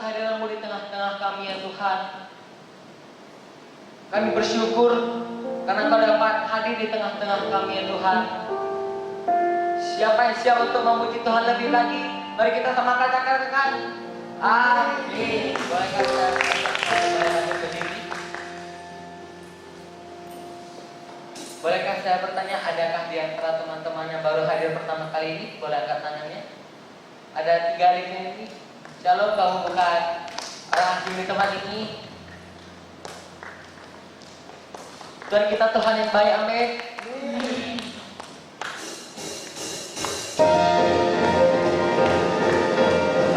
kehadiran-Mu di tengah-tengah kami ya Tuhan. Kami bersyukur karena Kau dapat hadir di tengah-tengah kami ya Tuhan. Siapa yang siap untuk memuji Tuhan lebih lagi? Mari kita sama katakan, amin. Bolehkah saya berdiri? Bolehkah saya bertanya, adakah di antara teman-teman yang baru hadir pertama kali ini? Boleh angkat tangannya? Ada 3 ini. Shalom, kamu bukan orang asing di tempat ini. Tuhan kita Tuhan yang baik, amin.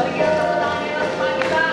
Mari kita tepuk tangan di atas kepala kita.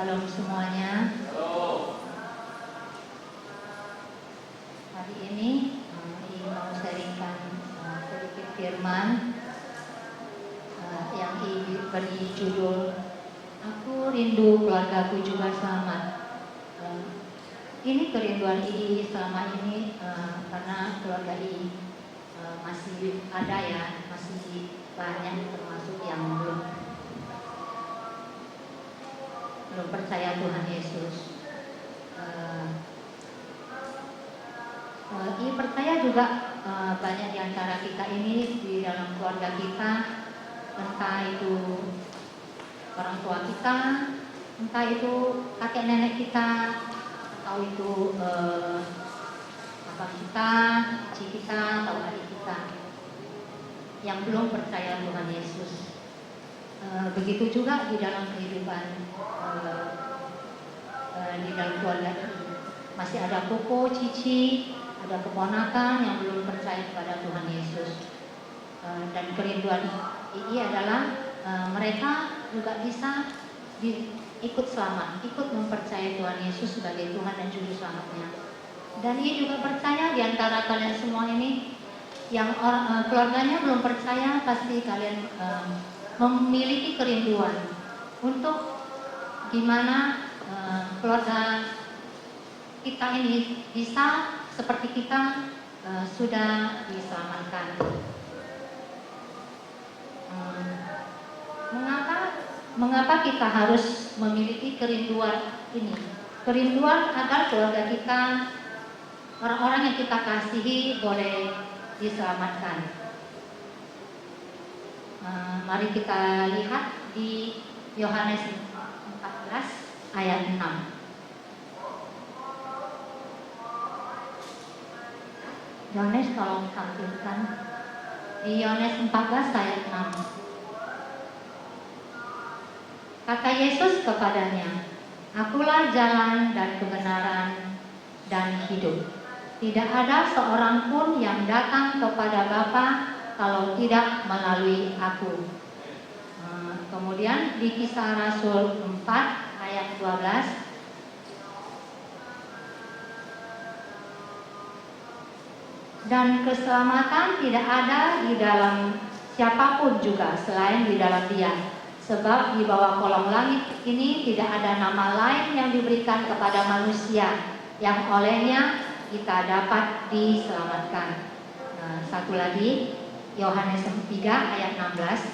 Shalom yang diberi judul Aku Rindu Keluargaku Juga Selamat. Ini kerinduan Ii selama ini karena keluarga Ii masih ada ya, masih banyak termasuk yang belum percaya Tuhan Yesus. Ii percaya juga banyak di antara kita ini di dalam keluarga kita, entah itu orang tua kita, entah itu kakek nenek kita, atau itu bapak kita, cici kita, atau adik kita yang belum percaya Tuhan Yesus. Begitu juga di dalam kehidupan di dalam keluarga ini masih ada koko, cici, ada keponakan yang belum percaya kepada Tuhan Yesus. Dan kerinduan ini adalah mereka juga bisa ikut selamat, ikut mempercayai Tuhan Yesus sebagai Tuhan dan Juru Selamatnya. Dan ia juga percaya di antara kalian semua ini yang keluarganya belum percaya, pasti kalian memiliki kerinduan untuk gimana keluarga kita ini bisa seperti kita sudah diselamatkan. Mengapa kita harus memiliki kerinduan ini? Kerinduan agar keluarga kita, orang-orang yang kita kasihi boleh diselamatkan. Mari kita lihat di Yohanes 14 ayat 6. Yohanes tolong tampilkan di Yohanes 14 ayat 6. Kata Yesus kepadanya, Akulah jalan dan kebenaran dan hidup. Tidak ada seorang pun yang datang kepada Bapa kalau tidak melalui aku. Kemudian di Kisah Rasul 4 ayat 12. Dan keselamatan tidak ada di dalam siapapun juga selain di dalam Dia. Sebab di bawah kolong langit ini tidak ada nama lain yang diberikan kepada manusia yang olehnya kita dapat diselamatkan. Satu lagi, Yohanes 3 ayat 16.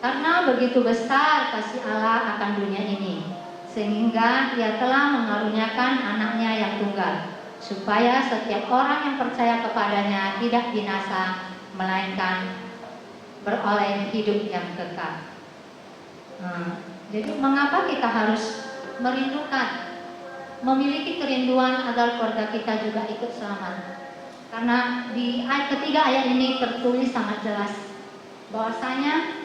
Karena begitu besar kasih Allah akan dunia ini, sehingga Dia telah mengaruniakan anaknya yang tunggal, supaya setiap orang yang percaya kepadanya tidak binasa, melainkan beroleh hidup yang kekal. Jadi mengapa kita harus merindukan, memiliki kerinduan agar keluarga kita juga ikut selamat? Karena di ayat ketiga ayat ini tertulis sangat jelas bahwasanya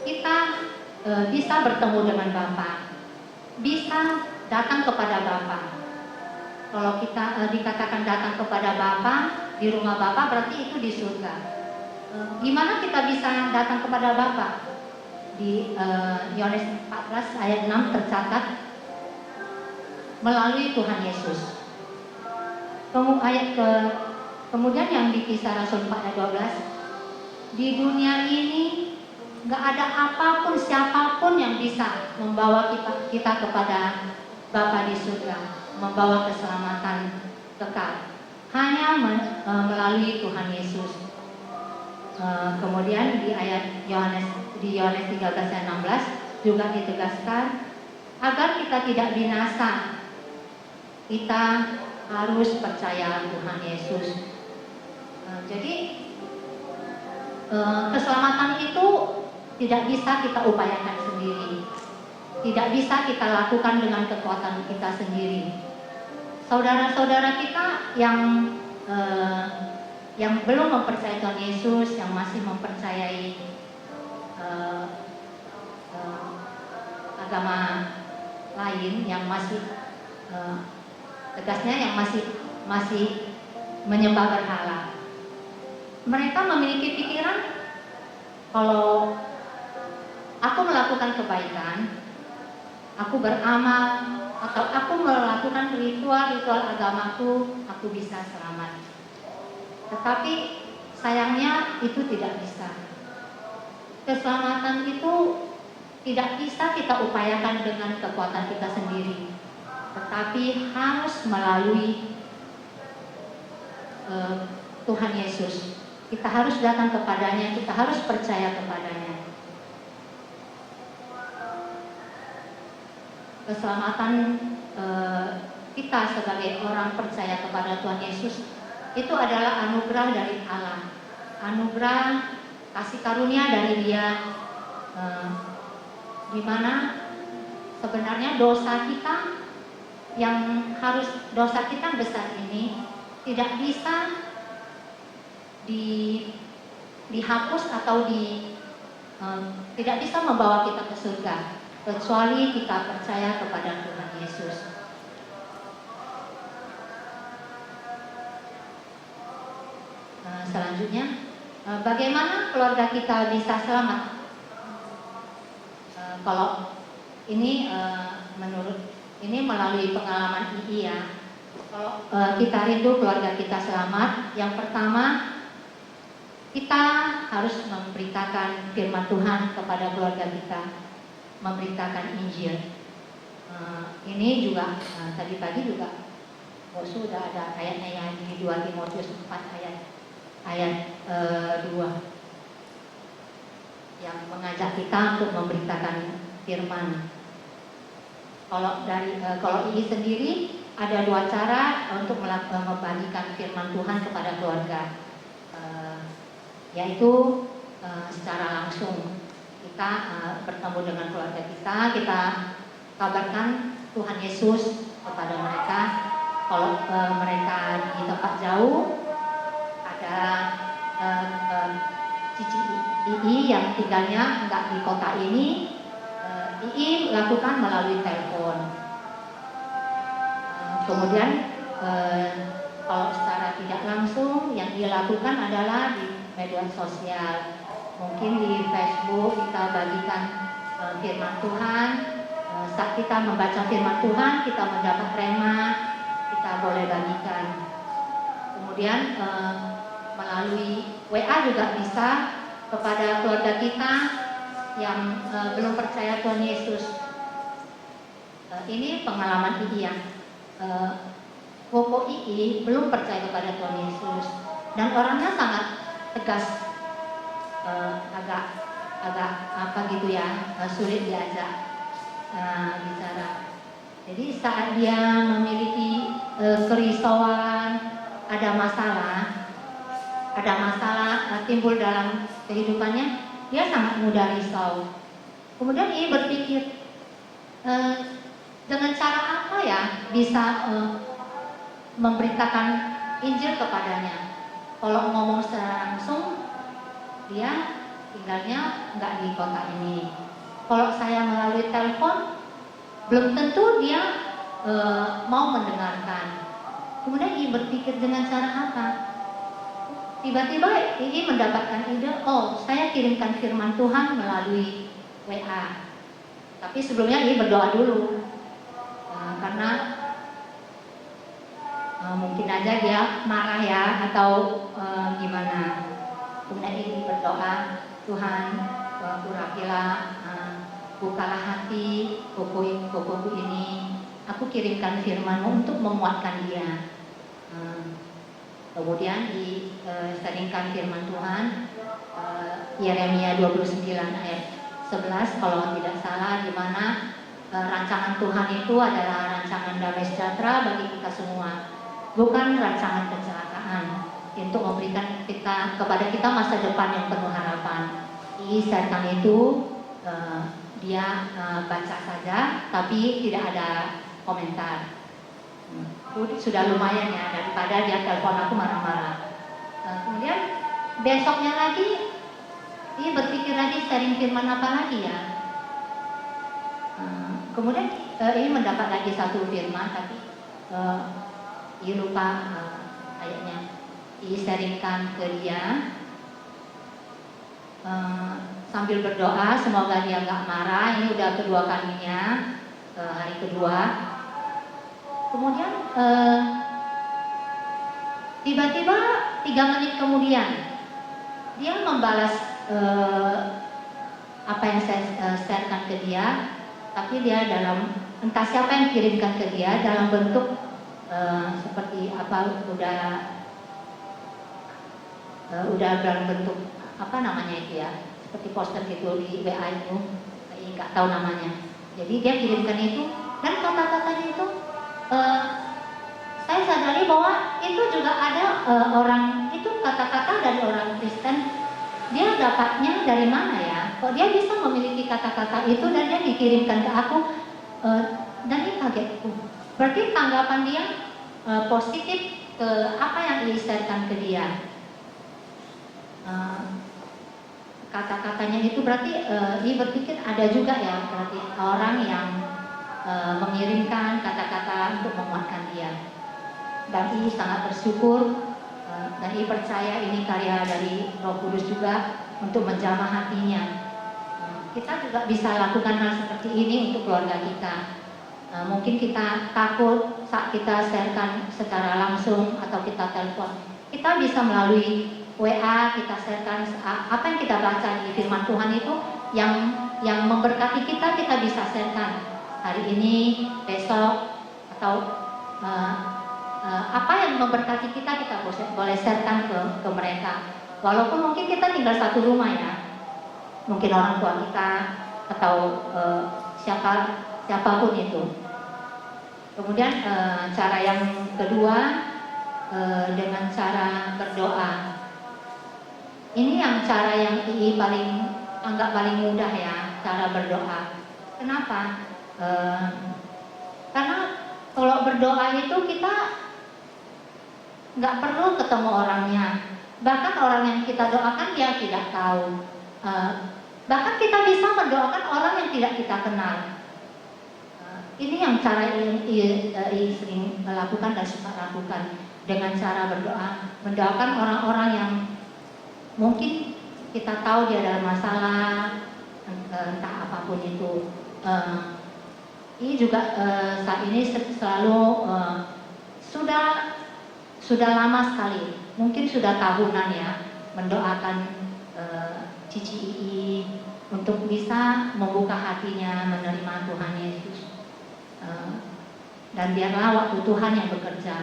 kita bisa bertemu dengan Bapa, bisa datang kepada Bapa. Kalau kita dikatakan datang kepada Bapa, di rumah Bapa berarti itu di surga. Gimana kita bisa datang kepada Bapa? Di Yohanes 14 ayat 6 tercatat melalui Tuhan Yesus. Kemudian yang di Kisah Rasul 4 ayat 12, di dunia ini nggak ada apapun, siapapun yang bisa membawa kita kepada Bapa di surga, membawa keselamatan kekal, hanya melalui Tuhan Yesus. Kemudian di ayat Yohanes 13 ayat 16 juga ditegaskan agar kita tidak binasa, kita harus percaya Tuhan Yesus. Jadi keselamatan itu tidak bisa kita upayakan sendiri, tidak bisa kita lakukan dengan kekuatan kita sendiri. Saudara-saudara kita yang belum mempercayai Tuhan Yesus, yang masih mempercayai agama lain, yang masih tegasnya yang masih menyembah berhala, mereka memiliki pikiran kalau aku melakukan kebaikan, aku beramal, atau aku melakukan ritual-ritual agamaku, aku bisa selamat. Tetapi sayangnya itu tidak bisa. Keselamatan itu tidak bisa kita upayakan dengan kekuatan kita sendiri, tetapi harus melalui Tuhan Yesus. Kita harus datang kepadanya, kita harus percaya kepadanya. Keselamatan kita sebagai orang percaya kepada Tuhan Yesus itu adalah anugerah dari Allah, anugerah kasih karunia dari Dia, di mana sebenarnya dosa kita besar ini tidak bisa dihapus atau tidak bisa membawa kita ke surga kecuali kita percaya kepada Tuhan Yesus. Selanjutnya, bagaimana keluarga kita bisa selamat? Kalau ini melalui pengalaman II ya. Kalau kita rindu keluarga kita selamat, yang pertama kita harus memberitakan firman Tuhan kepada keluarga kita, memberitakan Injil. Ini juga tadi pagi juga sudah ada ayatnya yang di 2 Timotius 4 ayat 2 yang mengajak kita untuk memberitakan firman. Kalau ini sendiri ada 2 cara untuk membagikan firman Tuhan kepada keluarga, yaitu secara langsung kita bertemu dengan keluarga kita kabarkan Tuhan Yesus kepada mereka. Kalau mereka di tempat jauh, ada Cici II yang tinggalnya enggak di kota ini, II lakukan melalui telepon. Kemudian kalau secara tidak langsung yang dia lakukan adalah di media sosial. Mungkin di Facebook kita bagikan firman Tuhan. Saat kita membaca firman Tuhan, kita mendapat rema, kita boleh bagikan. Kemudian melalui WA juga bisa kepada keluarga kita yang belum percaya Tuhan Yesus. Ini pengalaman II ya. Koko II belum percaya kepada Tuhan Yesus dan orangnya sangat tegas, agak apa gitu ya, sulit diajak bicara. Jadi saat dia memiliki kerisauan, ada masalah timbul dalam kehidupannya, dia sangat mudah risau. Kemudian ia berpikir, dengan cara apa ya bisa memberitakan Injil kepadanya. Kalau ngomong secara langsung, dia tinggalnya nggak di kota ini. Kalau saya melalui telepon, belum tentu dia mau mendengarkan. Kemudian ia berpikir dengan cara apa? Tiba-tiba ia mendapatkan ide, saya kirimkan firman Tuhan melalui WA. Tapi sebelumnya ia berdoa dulu, karena mungkin aja dia marah ya atau gimana. Kemudian ia berdoa, Tuhan urapilah, bukalah hati kokoku ini, aku kirimkan firman-Mu untuk menguatkan dia. Kemudian diseringkan firman Tuhan, Yeremia 29 ayat 11 kalau tidak salah, di mana rancangan Tuhan itu adalah rancangan damai sejahtera bagi kita semua, bukan rancangan kecelakaan, untuk memberikan kepada kita masa depan yang penuh harapan. Setan itu dia baca saja tapi tidak ada komentar. Sudah lumayan ya, daripada dia telepon aku marah-marah. Kemudian besoknya lagi dia berpikir lagi sharing firman apa lagi ya. Kemudian ini mendapat lagi satu firman, tapi dia lupa ayatnya. Dia sharingkan ke dia sambil berdoa semoga dia nggak marah. Ini udah kedua kalinya, hari kedua. Kemudian tiba-tiba 3 menit kemudian dia membalas apa yang saya sharekan ke dia, tapi dia dalam entah siapa yang kirimkan ke dia dalam bentuk seperti apa, udah dalam bentuk apa namanya itu ya, seperti poster gitu di WA itu, nggak tahu namanya. Jadi dia kirimkan itu dan kata-katanya itu saya sadari bahwa itu juga ada orang itu, kata-kata dari orang Kristen, dia dapatnya dari mana ya? Kok dia bisa memiliki kata-kata itu dan dia dikirimkan ke aku, dan ini kagetku. Berarti tanggapan dia positif ke apa yang diisyaratkan ke dia. Kata-katanya itu berarti dia berpikir ada juga ya berarti orang yang mengirimkan kata-kata untuk menguatkan dia. Dan ini sangat bersyukur dan ini percaya ini karya dari Roh Kudus juga untuk menjamah hatinya. Kita juga bisa lakukan hal seperti ini untuk keluarga kita. Mungkin kita takut saat kita sharekan secara langsung atau kita telepon. Kita bisa melalui WA kita sharekan apa yang kita baca di firman Tuhan itu yang memberkati kita bisa sharekan hari ini, besok, atau apa yang memberkati kita boleh sharekan ke mereka. Walaupun mungkin kita tinggal satu rumah ya, mungkin orang tua kita atau siapapun itu. Kemudian cara yang kedua dengan cara berdoa. Ini yang cara yang anggap paling mudah ya, cara berdoa. Kenapa? Karena kalau berdoa itu kita nggak perlu ketemu orangnya. Bahkan orang yang kita doakan dia tidak tahu. Bahkan kita bisa mendoakan orang yang tidak kita kenal. Ini yang cara yang sering melakukan dan suka lakukan dengan cara berdoa, mendoakan orang-orang yang mungkin kita tahu dia dalam masalah, entah apapun itu. Ini juga saat ini selalu sudah lama sekali, mungkin sudah tahunan ya, mendoakan Cici Ii untuk bisa membuka hatinya menerima Tuhan Yesus. Dan biarlah waktu Tuhan yang bekerja,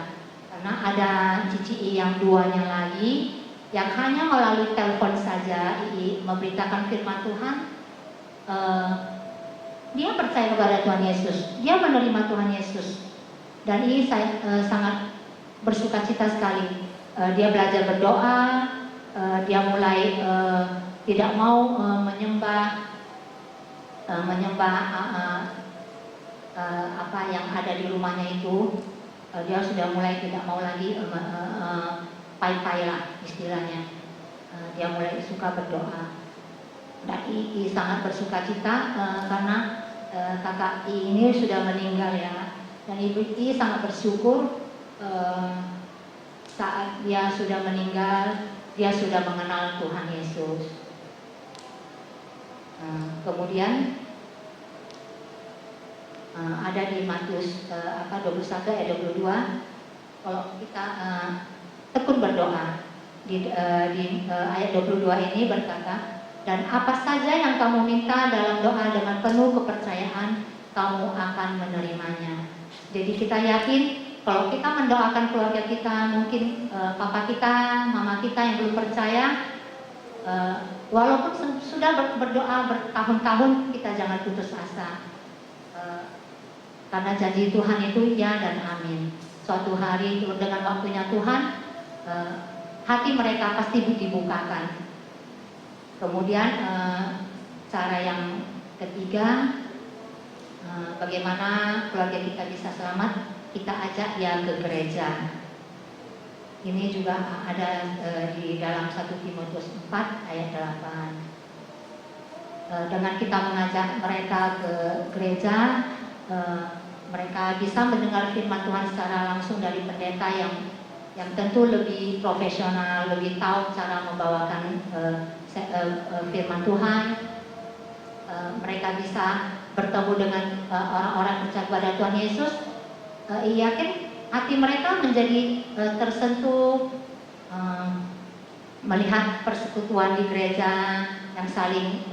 karena ada Cici Ii yang duanya lagi yang hanya melalui telepon saja Ii memberitakan firman Tuhan. Dia percaya kepada Tuhan Yesus, dia menerima Tuhan Yesus, dan ini saya sangat bersukacita sekali. Dia belajar berdoa, dia mulai tidak mau menyembah apa yang ada di rumahnya itu. Dia sudah mulai tidak mau lagi pai-pai lah istilahnya. Dia mulai suka berdoa. Dan I sangat bersukacita karena kakak I ini sudah meninggal ya. Dan ibu I sangat bersyukur saat dia sudah meninggal, dia sudah mengenal Tuhan Yesus. Kemudian ada di Matius 21 ayat 22, kalau kita tekun berdoa di ayat 22 ini berkata, dan apa saja yang kamu minta dalam doa dengan penuh kepercayaan, kamu akan menerimanya. Jadi kita yakin kalau kita mendoakan keluarga kita, mungkin papa kita, mama kita yang belum percaya, walaupun sudah berdoa bertahun-tahun, kita jangan putus asa. Karena janji Tuhan itu ya dan amin. Suatu hari dengan waktunya Tuhan, hati mereka pasti dibukakan. Kemudian cara yang ketiga, bagaimana keluarga kita bisa selamat, kita ajak dia ke gereja. Ini juga ada di dalam 1 Timotius 4 ayat 8. Dengan kita mengajak mereka ke gereja, mereka bisa mendengar firman Tuhan secara langsung dari pendeta yang tentu lebih profesional, lebih tahu cara membawakan firman Tuhan. Mereka bisa bertemu dengan orang-orang percaya kepada Tuhan Yesus, yakin hati mereka menjadi tersentuh melihat persekutuan di gereja yang saling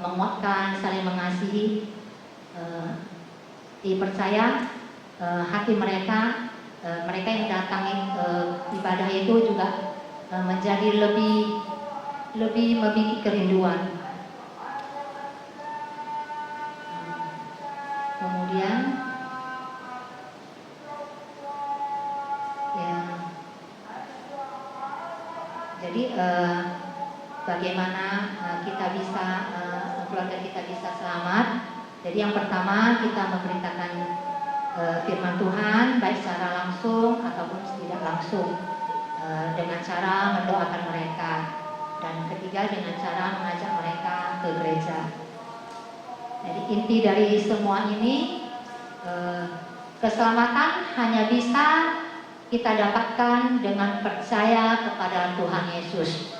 menguatkan, saling mengasihi. Dipercaya hati mereka, mereka yang datangi ibadah itu juga menjadi lebih memiliki kerinduan. Kemudian ya, jadi bagaimana kita bisa keluarga kita bisa selamat. Jadi yang pertama kita memberitakan firman Tuhan baik secara langsung ataupun tidak langsung, dengan cara mendoakan mereka, dan ketiga dengan cara mengajak mereka ke gereja. Jadi inti dari semua ini, keselamatan hanya bisa kita dapatkan dengan percaya kepada Tuhan Yesus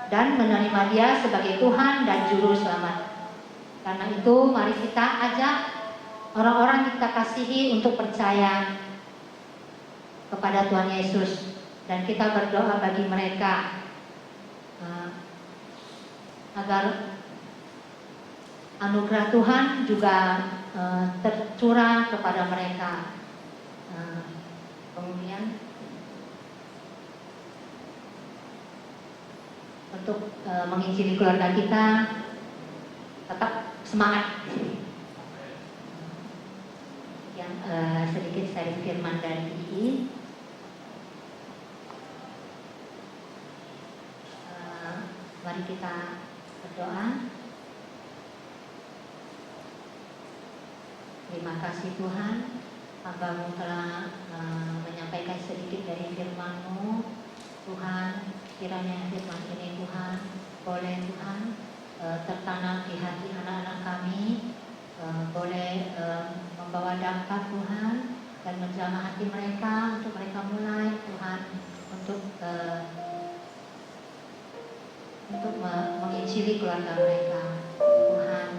dan menerima Dia sebagai Tuhan dan Juru Selamat. Karena itu mari kita ajak orang-orang yang kita kasihi untuk percaya kepada Tuhan Yesus, dan kita berdoa bagi mereka agar anugerah Tuhan juga tercurah kepada mereka. Kemudian untuk menginjili keluarga kita, tetap semangat. Yang sedikit sharing firman dari II. Mari kita berdoa. Terima kasih Tuhan, Hamba-Mu telah menyampaikan sedikit dari firman-Mu. Tuhan, kiranya firman ini Tuhan boleh Tuhan tertanam di hati anak-anak kami, boleh membawa dampak Tuhan dan menjamah hati mereka untuk mereka mulai Tuhan untuk menginjili keluarga mereka. Tuhan,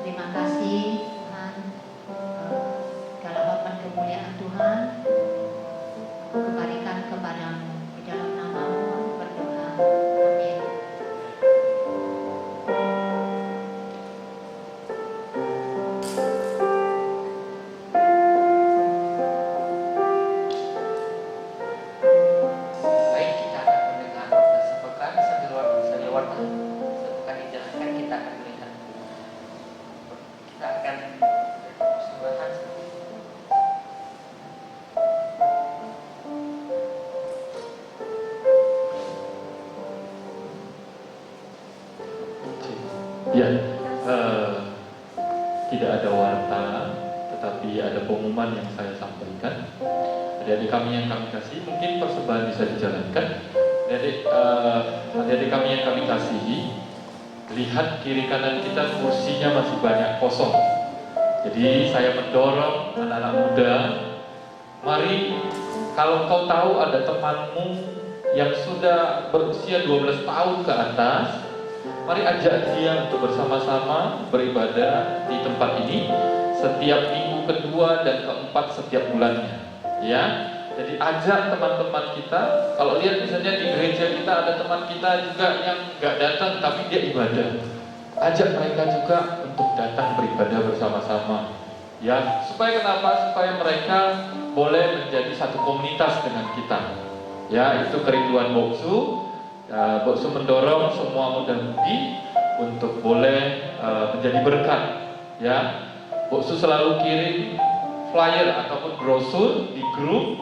terima kasih Tuhan, segala hormat kemuliaan Tuhan aku kembalikan kepadamu. Di dalam nama-Mu aku berdoa. Amin. Baik, kita akan mendengar sepekan sandiwara sepekan dijalankan, kita akan melihat, kita akan bersama. Ya, tidak ada warta, tetapi ada pengumuman yang saya sampaikan. Adik-adik kami yang kami kasih, mungkin persembahan bisa dijalankan. Adik-adik kami yang kami kasihi, lihat kiri kanan kita kursinya masih banyak kosong. Jadi saya mendorong anak-anak muda, mari kalau kau tahu ada temanmu yang sudah berusia 12 tahun ke atas, mari ajak dia untuk bersama-sama beribadah di tempat ini setiap minggu kedua dan keempat setiap bulannya. Ya, jadi ajak teman-teman kita. Kalau lihat misalnya di gereja kita ada teman kita juga yang nggak datang tapi dia ibadah, ajak mereka juga untuk datang beribadah bersama-sama. Ya, supaya kenapa? Supaya mereka boleh menjadi satu komunitas dengan kita. Ya, itu kerinduan Boksu. Boksu mendorong semua muda-mudi untuk boleh menjadi berkat. Ya, Boksu selalu kirim flyer ataupun brosur di grup.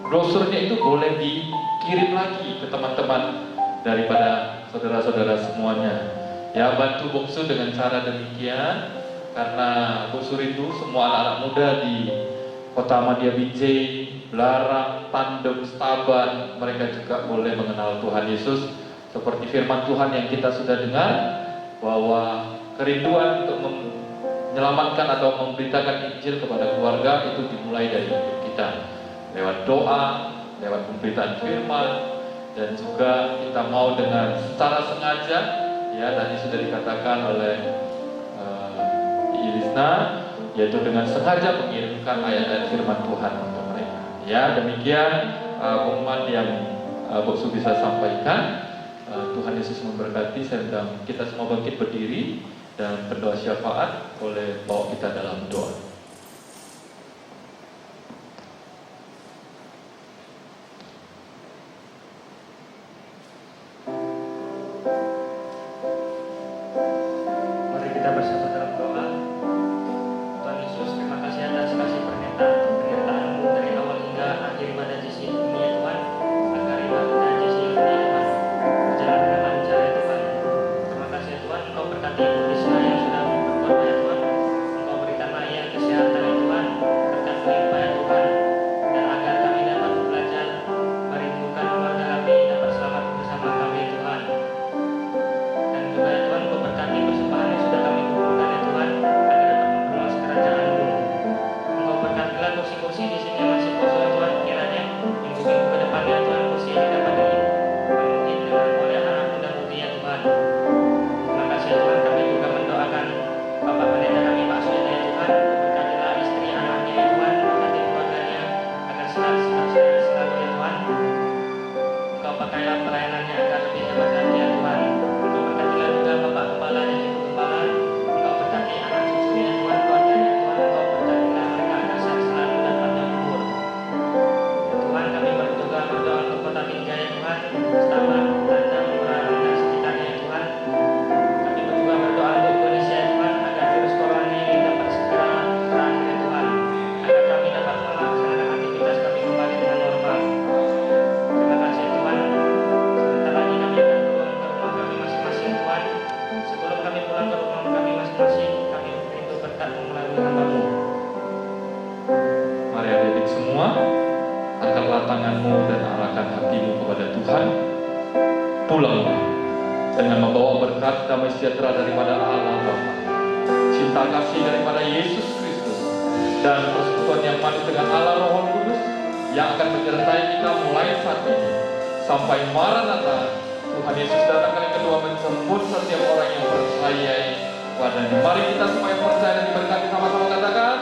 Brosurnya itu boleh dikirim lagi ke teman-teman daripada saudara-saudara semuanya. Ya, bantu Boksu dengan cara demikian, karena Boksu rindu semua anak-anak muda di Kota Madya Binjai, Larang, Tandem, Stabat, mereka juga boleh mengenal Tuhan Yesus seperti firman Tuhan yang kita sudah dengar, bahwa kerinduan untuk menyelamatkan atau memberitakan Injil kepada keluarga itu dimulai dari hidup kita, lewat doa, lewat pemberitaan firman, dan juga kita mau dengan secara sengaja, ya tadi sudah dikatakan oleh Irisna, yaitu dengan sengaja mengirimkan ayat-ayat firman Tuhan untuk mereka. Ya, demikian pengumuman yang Bu Su bisa sampaikan. Tuhan Yesus memberkati. Saya undang kita semua bangkit berdiri dan berdoa syafaat. Boleh bawa kita dalam doa. Mari kita bersatu dalam doa. Tuhan Yesus, terima kasih atas kasih penyertaan-Mu dari awal hingga akhir ibadah JC ini ya Tuhan. Agar ibadah JC ini Tuhan berjalan dengan lancar ya Tuhan. Terima kasih ya Tuhan, Engkau berkati Bu Risma yang sudah berkorban ya Tuhan. Engkau berikanlah ia kesehatan ya Tuhan, berkat melimpah ya Tuhan. Dan agar kami dapat belajar merindukan keluarga kami dapat selamat bersama kami ya Tuhan. Dan juga ya Tuhan, Engkau berkati persembahan yang sudah kami kumpulkan ya Tuhan, agar dapat memperluas kerajaan-Mu. Engkau berkatilah kursi-kursi di sini yang masih kosong ya Tuhan, kiranya minggu-minggu ke depannya Tuhan kursi ini dapat dipenuhi dengan oleh anak muda putih ya Tuhan. Terima kasih ya Tuhan, kami juga mendoakan Bapak Pendeta kami Pak Suyana ya Tuhan. Berkatilah istri anaknya ya Tuhan, berkati keluarganya agar selalu ya Tuhan. Engkau pakailah pelayanannya agar lebih hebat lagi ya Tuhan. Engkau berkatilah juga Bapak Gembala dan Ibu Gembala. Engkau berkati anak cucunya ya Tuhan, keluarganya ya Tuhan. Engkau berkatilah mereka agar sehat selalu dan panjang umur. Ya Tuhan, kami juga berdoa untuk kota Binjai ya Tuhan, Setapak, Tanjung, Murarang dan sekitarnya ya Tuhan. Kami juga berdoa untuk Indonesia ya Tuhan, agar virus corona ini dapat segera berakhir ya Tuhan, agar kami dapat melaksanakan aktivitas kami kembali dengan normal. Terima kasih ya Tuhan. Sebentar lagi kami akan pulang ke rumah kami masing-masing Tuhan. Sebelum kami pulang ke rumah kami masing-masing, kami rindu berkat-Mu melalui hamba-Mu. Mari adik-adik semua, angkatlah tanganmu dan arahkan hatimu kepada Tuhan. Pulanglah dengan membawa berkat damai sejahtera daripada Allah Bapa, cinta kasih daripada Yesus Kristus, dan persekutuan yang manis dengan Allah Roh Kudus yang akan menyertai kita mulai saat ini sampai Maranatha. Tuhan Yesus datang kali kedua menjemput setiap orang yang percaya padanya. Mari kita semua yang percaya dan diberkati sama-sama katakan,